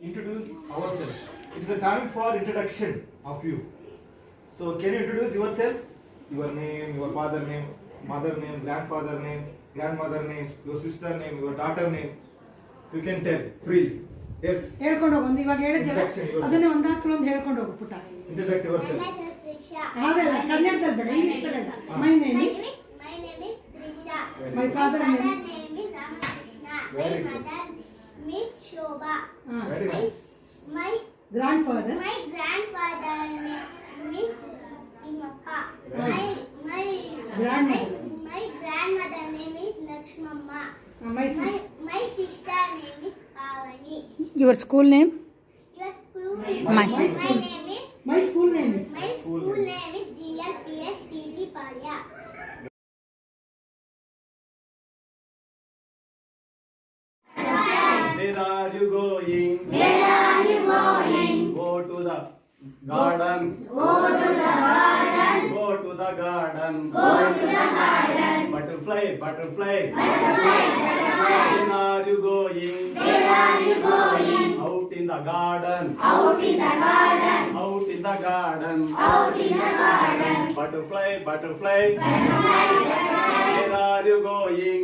Introduce ourselves. It is a time for introduction of you. So can you introduce yourself? Your name, your father name, mother name, grandfather name, grandmother name, your sister name, your daughter name. You can tell freely. Yes. ಹೇಳ್ಕೊಂಡು ಹೋಗು ಇವಾಗ ಹೇಳಿದ್ಯಲ್ಲ ಅದನ್ನೇ ಒಂದಾದ್ರು ಒಂದು ಹೇಳ್ಕೊಂಡು ಹೋಗು ಪುಟ್ಟ. Introduce yourself. ಹಾಗಲ್ಲ ಕನ್ನಡದಲ್ಲಿ ಬೇಡ ಇಂಗ್ಲಿಷಲ್ಲಿ. My name is Trisha. My father name is Ramakrishna. My mother is Shobha. Very nice. My grandfather name is Imappa. My grandmother name is Lakshmamma. My sister name is Pavani. Your school name? Your school My school name is GLPS TG Parya. Where are you going? Go to the garden. Go to the garden. Butterfly. Where are you going? Out in the garden. Butterfly. Where are you going?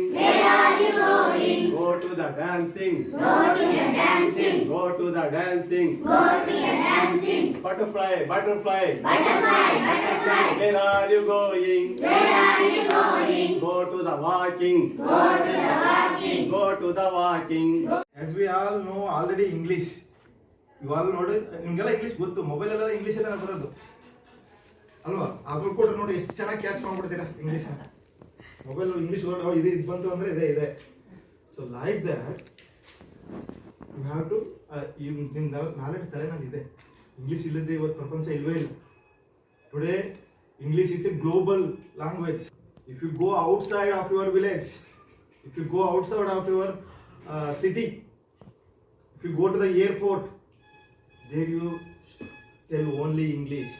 Go to the dancing. Go to the dancing. Butterfly. Where are you going? Go to the walking. Go to the walking. As we all know already English. You all know ನಿಮಗೆಲ್ಲ English ಗೊತ್ತು, mobile ಎಲ್ಲ English ಎಲ್ಲ ಬರೋದು ಅಲ್ವಾ? ಅದ್ರ ಕೂಡ ನೋಡಿ ಎಷ್ಟು ಚೆನ್ನಾಗಿ ಕ್ಯಾಚ್ ಮಾಡ್ಬಿಡ್ತೀರಾ ಇಂಗ್ಲಿಷ್. ಮೊಬೈಲ್ ಇಂಗ್ಲಿಷ್ ವರ್ಡ್ ಇದು ಬಂತು ಅಂದ್ರೆ ಇದೆ. So like that you have to ನಿಮ್ಮ ನಾಲೆಡ್ಜ್ ತಲೆನಲ್ಲಿದೆ. ಇಂಗ್ಲಿಷ್ ಇಲ್ಲದೆ ಇವತ್ತು ಪ್ರಪಂಚ ಇಲ್ವೇ ಇಲ್ಲ. Today English is a global language. If you go outside of your village, if you go outside of your city, if you go to the airport, there you tell only English.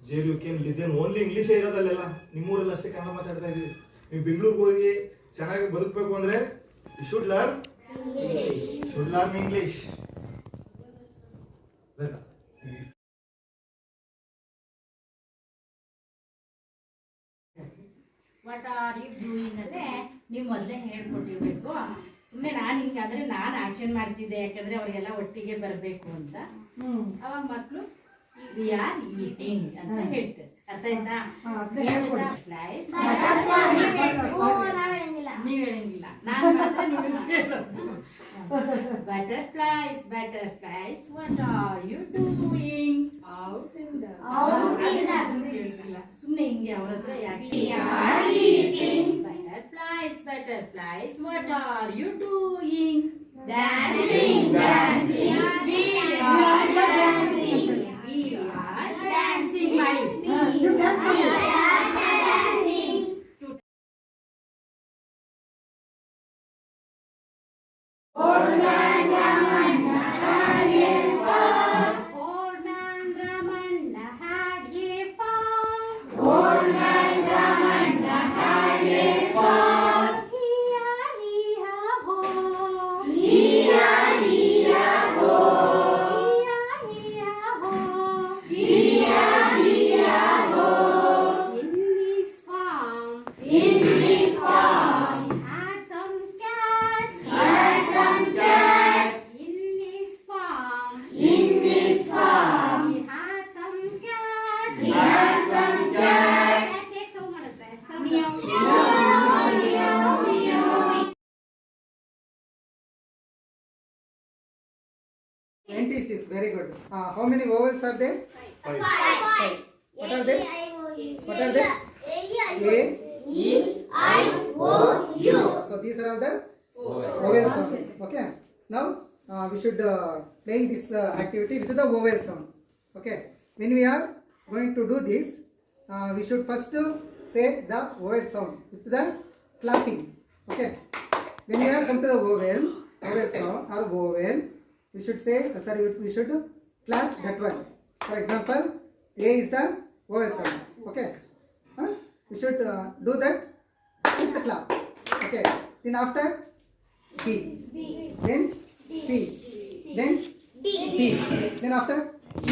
There you can listen only English. ಇರೋದಲ್ಲೆಲ್ಲ ನಿಮ್ಮೂರಲ್ಲಿ ಅಷ್ಟೇ ಕನ್ನಡ ಮಾತಾಡ್ತಾ ಇದ್ದೀವಿ. ನೀವು ಬೆಂಗಳೂರಿಗೆ ಹೋಗಿ ಚೆನ್ನಾಗಿ ಬದುಕಬೇಕು ಅಂದ್ರೆ you should learn English. What are you doing ಅಂದ್ರೆ ನೀವು ಮೊದಲೇ ಹೇಳ್ಕೊಟ್ಟಿರ್ಬೇಕು. ಸುಮ್ಮನೆ ನಾನು ಹಿಂಗಾದ್ರೆ ನಾನು ಆಕ್ಷನ್ ಮಾಡ್ತಿದ್ದೆ, ಯಾಕಂದ್ರೆ ಅವರಿಗೆಲ್ಲ ಒಟ್ಟಿಗೆ ಬರಬೇಕು ಅಂತ. ಅವಾಗ ಮಕ್ಕಳು ವಿ ಆರ್ ಈಟಿಂಗ್ ಅಂತ ಹೇಳ್ತಾರೆ. ಅರ್ಥ ಆಯ್ತಾ? ನೀವ್ ಹೇಳಂಗಿಲ್ಲ, ನಾನು ಮಾತ್ರ ನೀವು ಹೇಳೋದು. Butterflies, what are you doing? Out in the ಸುಮ್ಮನೆ ಹಿಂಗೆ ಅವ್ರ ಹತ್ರ ಯಾಕೆ butterflies, what are you doing? Dancing. We are dancing ಮಾಡಿ. Old man Ramanna had a farm. In his farm, he had some cats. In his farm, he had some cats. So ಮಾಡುತ್ತೆ. Meow. 96, very good. How many vowels are there? 5. What are they? A, E, I, O, U. So these are all the vowel sound. Okay. Now we should playing this activity with the vowel sound. Okay. When we are going to do this, we should first say the vowel sound with the clapping. Okay. When we are come to the vowel sound or vowel, we should say, we should clap that one. For example, A is the vowel sound. Okay. We should do that with the clap. Okay. Then after B. Then C. then D. then after D.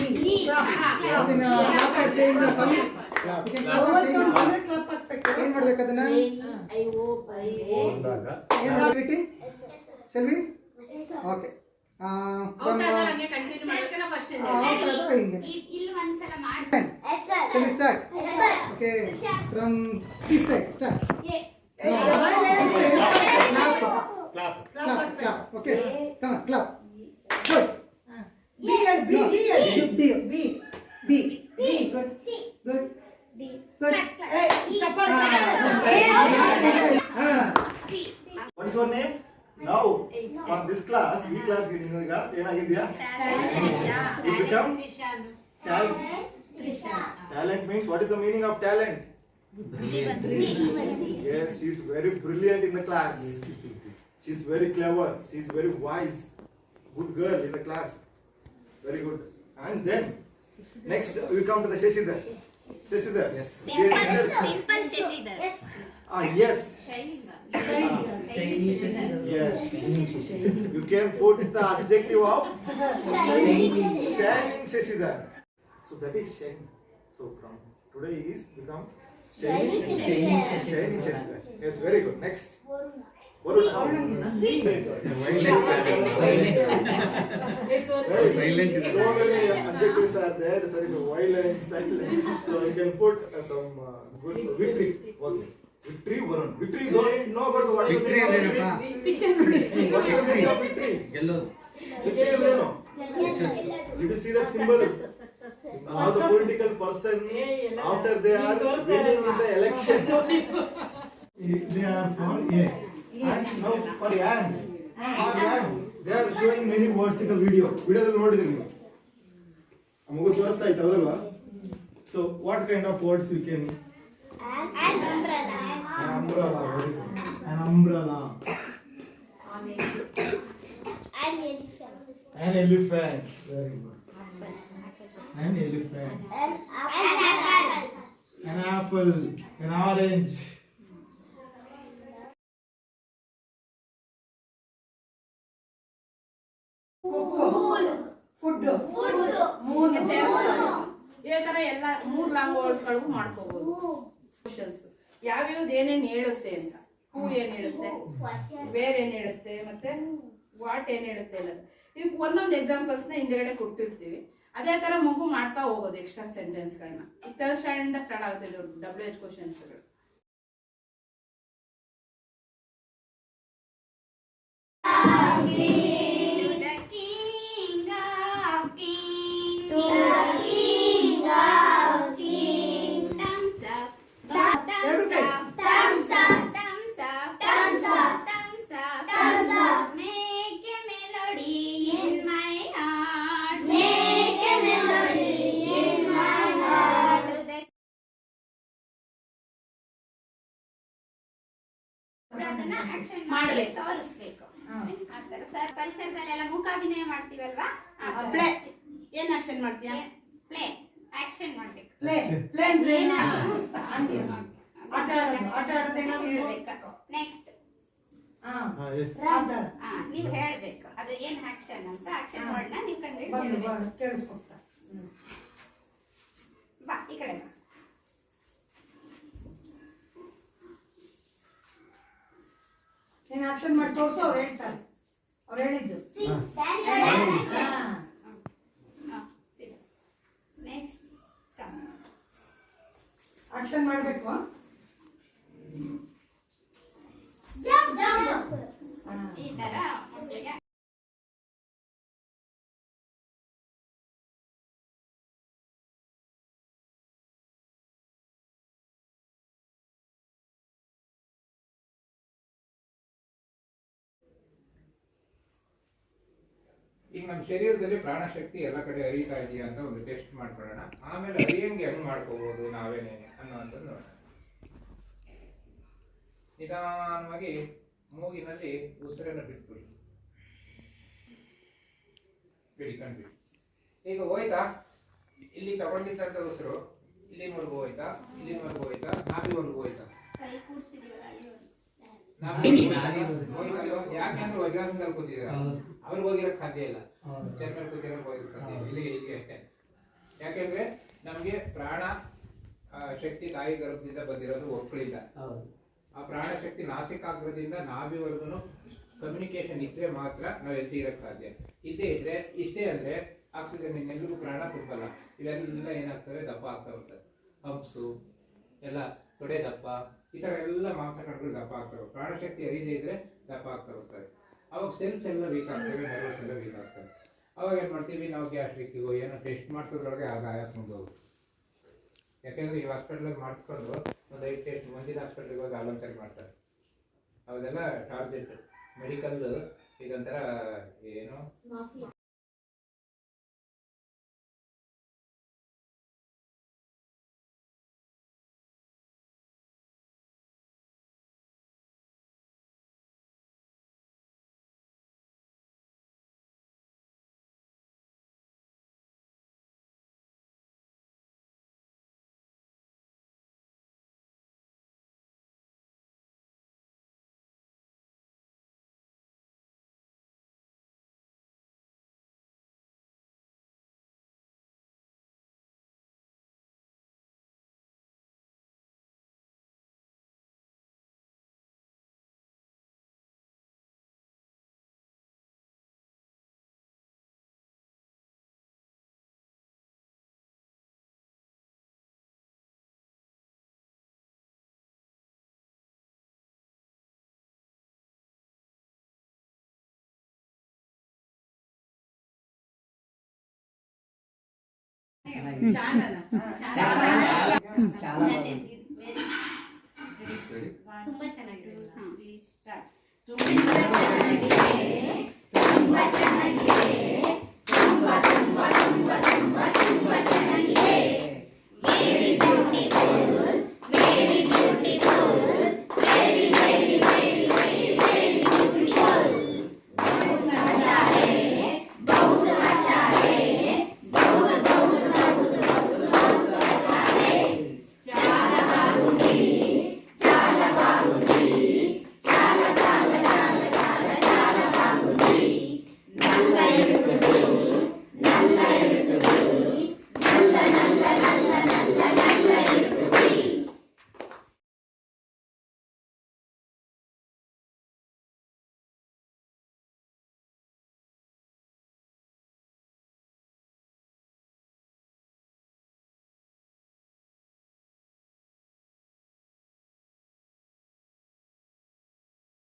okay now clap by saying the sound you can clap by saying the sound ಏನ್ ಮಾಡ್ಬೇಕು ಅದನ್ನ ಏನ್ ಮಾಡ್ಬೇಕು shall we okay from out ಆದ್ರೆ ಹಿಂಗೆ ಇಲ್ಲಿ ಒಂದ್ಸಲ ಮಾಡಿ shall we start okay from this side start Clap. clap okay come on clap good B and B, B and B B. B B good C. good D. good Hey, ಚಪ್ಪಾಳೆ. What is your name? Now, from this class, ಈ class ಗೆ ನೀನು ಈಗ ಏನಾಗಿದ್ಯಾ? You become talent. Talent means what is the meaning of talent? Yes, she is very brilliant in the class. She is very clever. She is very wise. Good girl in the class. Very good. And then next we come to the Shashidhar. Shashidhar. Yes. Simple Shashidhar. Yes. Yes. You can put the adjective of shining Shashidhar. So that is shining. So from today is become shining Shashidhar. Yes, very good. Next. Varuna. Silent. So many adjectives are there. Sorry, so violent, silent. So you can put some good victory. Okay. Victory, Varun. Victory, you don't know about what is the meaning of victory. What is the meaning of victory? Victory, you know. You will see that symbol. All the political person after they are winning in the election. They are for A. And now for Yan. For Yan, they are showing many words in the video. Video ನೋಡಿದ್ರಿ ನೀವು. ಮಗು ತೋರಿಸ್ತಾ ಇತ್ತು ಹೌದಲ್ವಾ? So what kind of words you can? An umbrella. An umbrella. Very good. An umbrella. An elephant. An elephant. Very good. An elephant. An apple. An apple. An orange. Food ಮೂರು ಇದೇ ತರ ಎಲ್ಲ 3 ಲ್ಯಾಂಗ್ವೇಜ್ ಗಳಿಗೂ ಮಾಡ್ಕೋಬಹುದು. Questions ಯಾವ್ಯಾವ್ದು ಏನೇನ್ ಹೇಳುತ್ತೆ ಅಂತ, ಹೂ ಏನ್ ಹೇಳುತ್ತೆ, ಬೇರೆ ಏನ್ ಹೇಳುತ್ತೆ, ಮತ್ತೆ ವಾಟ್ ಏನ್ ಹೇಳುತ್ತೆ ಅನ್ನೋದು ಇದಕ್ಕೆ ಒಂದೊಂದು ಎಕ್ಸಾಂಪಲ್ಸ್ ನ ಹಿಂದೆಗಡೆ ಕೊಟ್ಟಿರ್ತೀವಿ. ಅದೇ ತರ ಮಗು ಮಾಡ್ತಾ ಹೋಗೋದು ಎಕ್ಸ್ಟ್ರಾ ಸೆಂಟೆನ್ಸ್ ಗಳನ್ನ. ಈ ಥರ್ಡ್ ಸ್ಟ್ಯಾಂಡರ್ಡ್ ಇಂದ ಸ್ಟಾರ್ಟ್ ಆಗುತ್ತೆ WH ಕ್ವೆಶ್ಚನ್ಸ್ ಗಳು. ಮಾಡಬೇಕು, ತೋರಿಸ್ಬೇಕು. ಸರ್ ಪರಿಸರದಲ್ಲೆಲ್ಲ ಮೂಕಾಭಿನಯ ಮಾಡ್ತೀವಲ್ವಾ? ಪ್ಲೇ ಏನ್ ಆಕ್ಷನ್ ಮಾಡ್ತೀಯಾ? ಪ್ಲೇ ಆಕ್ಷನ್ ಮಾಡ್ಬೇಕು. ಪ್ಲೇ ಅಂದ್ರೆ ಆಟ ಆಡೋದೇನೋ ಹೇಳ್ಬೇಕು. ನೆಕ್ಸ್ಟ್ ನೀವು ಹೇಳ್ಬೇಕು ಅದು ಏನ್ ಆಕ್ಷನ್ ಅಂತ. ಆಕ್ಷನ್ ವರ್ಡ್ ನ ನೀವು ಕಂಡು ಕೇಳಿಸ್ಕೊಡ್ತಾ ಬಾ ಈ ಕಡೆ ಬಾ. ನೀನು ಆಕ್ಷನ್ ಮಾಡಿ ತೋರಿಸು, ಅವ್ರು ಹೇಳ್ತಾರೆ, ಅವ್ರು ಹೇಳಿದ್ದು. ನೆಕ್ಸ್ಟ್ ಆಕ್ಷನ್ ಮಾಡಬೇಕು. ಈ ತರ ಒಟ್ಟಿಗೆ ಈಗ ನಮ್ಮ ಶರೀರದಲ್ಲಿ ಪ್ರಾಣಶಕ್ತಿ ಎಲ್ಲ ಕಡೆ ಹರಿತಾ ಇದೆಯಾ ಅಂತ ಒಂದು ಟೆಸ್ಟ್ ಮಾಡ್ಕೊಳ್ಳೋಣ. ಆಮೇಲೆ ಹರಿಯಂಗೆ ಹೆಂಗ್ ಮಾಡ್ಕೋಬಹುದು ನಾವೇನೆ ಅನ್ನೋಂಥದ್ದು ನೋಡೋಣ. ನಿಧಾನವಾಗಿ ಮೂಗಿನಲ್ಲಿ ಉಸಿರನ್ನು ಬಿಟ್ಬಿಡಿ, ಬಿಡಿಕೊಂಡ್ಬಿಡಿ. ಈಗ ಹೋಯ್ತಾ? ಇಲ್ಲಿ ತಗೊಂಡಿದ್ದಂಥ ಉಸಿರು ಇಲ್ಲಿವರೆಗೂ ಹೋಯ್ತಾ? ಇಲ್ಲಿವರೆಗೂ ಹೋಯ್ತಾ? ನಾಭಿವರೆಗೂ ಹೋಯ್ತಾ? ಕೈ ಕೂರ್ಸಿದೀವಲ್ಲ ಅಲ್ಲಿ ಯಾಕೆಂದ್ರೆ ವಜ್ರಾಸನದಲ್ಲಿ ಕೂತಿದ್ದೀರಾ, ಅವ್ರಿಗೆ ಹೋಗಿರಕ್ ಸಾಧ್ಯ ಇಲ್ಲ. ಚೇರ್ ಮೇಲೆ ಕೂತಿರಕ್ ಹೋಗಿರಕ್ ಸಾಧ್ಯ ಇಲ್ಲ. ಇಲ್ಲಿಗೆ ಅಷ್ಟೇ. ಯಾಕೆಂದ್ರೆ ನಮ್ಗೆ ಪ್ರಾಣ ಶಕ್ತಿ ತಾಯಿ ಗರ್ಭದಿಂದ ಬಂದಿರೋದು ಒಕ್ಕಳಿಂದ. ಆ ಪ್ರಾಣ ಶಕ್ತಿ ನಾಸಿಕಾಗ್ರದಿಂದ ನಾಭಿವರೆಗೂ ಕಮ್ಯುನಿಕೇಶನ್ ಇದ್ರೆ ಮಾತ್ರ ನಾವು ಎದ್ದು ಇರಕ್ ಸಾಧ್ಯ. ಇದ್ದೇ ಇದ್ರೆ ಇಷ್ಟೇ ಅಂದ್ರೆ ಆಕ್ಸಿಜನ್ ಇನ್ನೆಲ್ಲರಿಗೂ ಪ್ರಾಣ ತುಂಬಲ್ಲ. ಇವೆಲ್ಲ ಏನಾಗ್ತವೆ, ದಪ್ಪ ಆಗ್ತಾ ಹೋಗ್ತದೆ. ಹಂಪ್ಸು ಎಲ್ಲ, ತೊಡೆ ದಪ್ಪ, ಈ ತರ ಎಲ್ಲ ಮಾಂಸಖಂಡಗಳು ದಪ್ಪ ಆಗ್ತವೆ. ಪ್ರಾಣಶಕ್ತಿ ಹರಿದೇ ಇದ್ರೆ ದಪ್ಪ ಆಗ್ತಾ ಹೋಗ್ತವೆ. ಅವಾಗ ಸೆಲ್ಸ್ ಎಲ್ಲ ವೀಕ್ ಆಗ್ತವೆ, ನರ್ವಸ್ ಎಲ್ಲ ವೀಕ್ ಆಗ್ತವೆ. ಅವಾಗ ಏನ್ ಮಾಡ್ತೀವಿ ನಾವು, ಗ್ಯಾಸ್ಟ್ರಿಕ್ಕಿಗೋ ಏನೋ ಟೆಸ್ಟ್ ಮಾಡಿಸೋದ್ರೊಳಗೆ ಆಯಾಸ ಮುಂದೋಗುತ್ತೆ. ಯಾಕೆಂದ್ರೆ ಈ ಹಾಸ್ಪಿಟಲ್ ಮಾಡಿಸ್ಕೊಂಡು ಒಂದು 5 ಟೆಸ್ಟ್ ಮುಂದಿನ ಹಾಸ್ಪಿಟಲ್ಗೆ ಹೋಗಿ ಆಲೋಚನೆ ಮಾಡ್ತಾರೆ. ಅವೆಲ್ಲ ಟಾರ್ಗೆಟ್ ಮೆಡಿಕಲ್ ಇದೊಂಥರ ಏನು ತುಂಬಾ ಚೆನ್ನಾಗಿದೆ.